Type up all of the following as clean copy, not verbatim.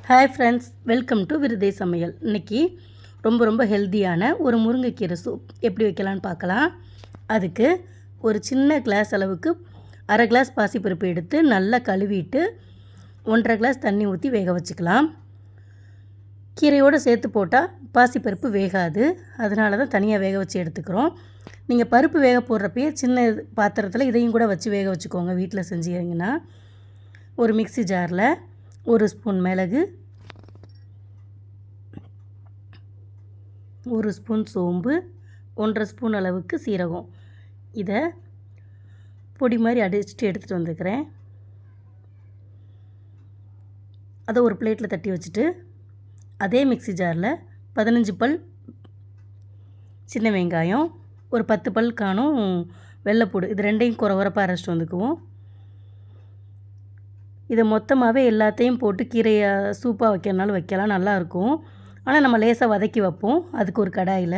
Hi friends, welcome to விருதை சமையல். இன்றைக்கி ரொம்ப ஹெல்த்தியான ஒரு முருங்கைக்கீரை சூப் எப்படி வைக்கலான்னு பார்க்கலாம். அதுக்கு ஒரு சின்ன கிளாஸ் அளவுக்கு அரை கிளாஸ் பாசிப்பருப்பு எடுத்து நல்லா கழுவிட்டு 1.5 கிளாஸ் தண்ணி ஊற்றி வேக வச்சுக்கலாம். கீரையோடு சேர்த்து போட்டால் பாசிப்பருப்பு வேகாது, அதனால தான் தனியாக வேக வச்சு எடுத்துக்கிறோம். நீங்கள் பருப்பு வேக போடுறப்பயே சின்ன பாத்திரத்தில் இதையும் கூட வச்சு வேக வச்சுக்கோங்க. வீட்டில் செஞ்சீங்கன்னா ஒரு மிக்ஸி ஜாரில் 1 ஸ்பூன் மிளகு, 1 ஸ்பூன் சோம்பு, 1.5 ஸ்பூன் அளவுக்கு சீரகம், இதை பொடி மாதிரி அடிச்சுட்டு எடுத்துகிட்டு வந்துக்கிறேன். அதை ஒரு பிளேட்டில் தட்டி வச்சுட்டு அதே மிக்ஸி ஜாரில் 15 பல் சின்ன வெங்காயம், ஒரு 10 பல் காணும் வெள்ளைப்பூடு, இது ரெண்டையும் குறவரப்பாக அரைச்சிட்டு வந்துக்குவோம். இதை மொத்தமாகவே எல்லாத்தையும் போட்டு கீரையை சூப்பாக வைக்கிறனாலும் வைக்கலாம், நல்லாயிருக்கும். ஆனால் நம்ம லேசாக வதக்கி வைப்போம். அதுக்கு ஒரு கடாயில்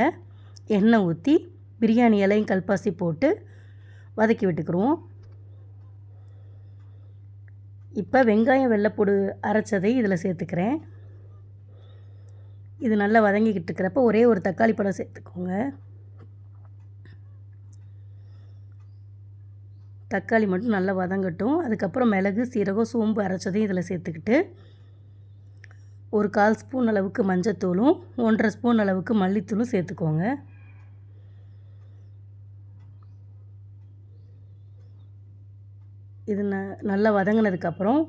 எண்ணெய் ஊற்றி பிரியாணி இலையும் கல்பாசி போட்டு வதக்கி விட்டுக்குருவோம். இப்போ வெங்காயம் வெள்ளைப்பூடு அரைச்சதை இதில் சேர்த்துக்கிறேன். இது நல்லா வதங்கிக்கிட்டு இருக்கிறப்ப ஒரே ஒரு தக்காளி பழம் சேர்த்துக்கோங்க. தக்காளி மட்டும் நல்லா வதங்கட்டும். அதுக்கப்புறம் மிளகு, சீரகம், சோம்பு அரைச்சதையும் இதில் சேர்த்துக்கிட்டு ஒரு 1/4 ஸ்பூன் அளவுக்கு மஞ்சத்தூளும் 1.5 ஸ்பூன் அளவுக்கு மல்லித்தூளும் சேர்த்துக்கோங்க. இது நல்லா வதங்கினதுக்கப்புறம்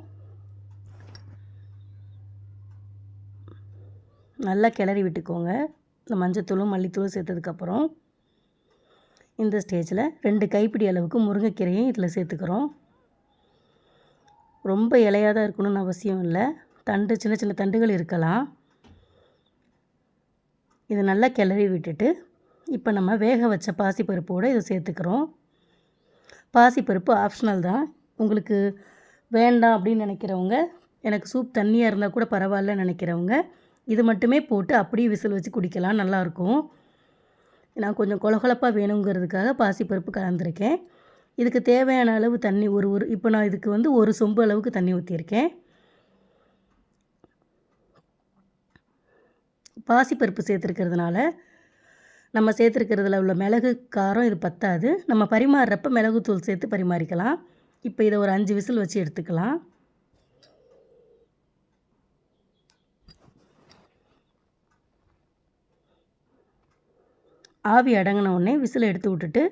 நல்லா கிளறி விட்டுக்கோங்க. இந்த மஞ்சத்தூளும் மல்லித்தூளும் சேர்த்ததுக்கப்புறம் இந்த ஸ்டேஜில் 2 கைப்பிடி அளவுக்கு முருங்கைக்கீரையும் இதில் சேர்த்துக்கிறோம். ரொம்ப இலையாக தான் இருக்கணும்னு அவசியம் இல்லை, சின்ன சின்ன தண்டுகள் இருக்கலாம். இதை நல்லா கிளறி விட்டுட்டு இப்போ நம்ம வேக வச்ச பாசிப்பருப்போடு இதை சேர்த்துக்கிறோம். பாசிப்பருப்பு ஆப்ஷனல் தான். உங்களுக்கு வேண்டாம் அப்படின்னு நினைக்கிறவங்க, எனக்கு சூப் தண்ணியாக இருந்தால் கூட பரவாயில்லன்னு நினைக்கிறவங்க இது மட்டுமே போட்டு அப்படியே விசில் வச்சு குடிக்கலாம், நல்லாயிருக்கும். நான் கொஞ்சம் கொலகொலப்பாக வேணுங்கிறதுக்காக பாசிப்பருப்பு கலந்துருக்கேன். இதுக்கு தேவையான அளவு தண்ணி இப்போ நான் இதுக்கு 1 சொம்பு அளவுக்கு தண்ணி ஊற்றியிருக்கேன். பாசிப்பருப்பு சேர்த்துருக்கிறதுனால நம்ம சேர்த்துருக்கிறதுல உள்ள மிளகு காரம் இது பத்தாது. நம்ம பரிமாறுறப்ப மிளகுத்தூள் சேர்த்து பரிமாறிக்கலாம். இப்போ இதை ஒரு 5 விசில் வச்சு எடுத்துக்கலாம். ஆவி அடங்கின உடனே விசில் எடுத்து விட்டுட்டு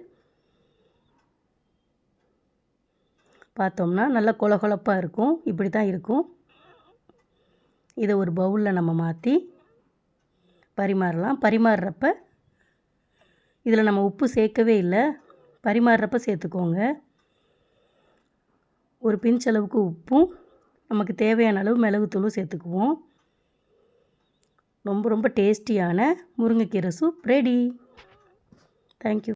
பார்த்தோம்னா நல்லா கொலகொலப்பாக இருக்கும். இப்படி தான் இருக்கும். இதை ஒரு பவுலில் நம்ம மாற்றி பரிமாறலாம். பரிமாறுறப்ப இதில் நம்ம உப்பு சேர்க்கவே இல்லை, பரிமாறுறப்ப சேர்த்துக்கோங்க. ஒரு பிஞ்ச் அளவுக்கு உப்பும் நமக்கு தேவையான அளவு மிளகுத்தூளும் சேர்த்துக்குவோம். ரொம்ப டேஸ்டியான முருங்கைக்கீரை சூப் ரெடி. தேங்க்யூ.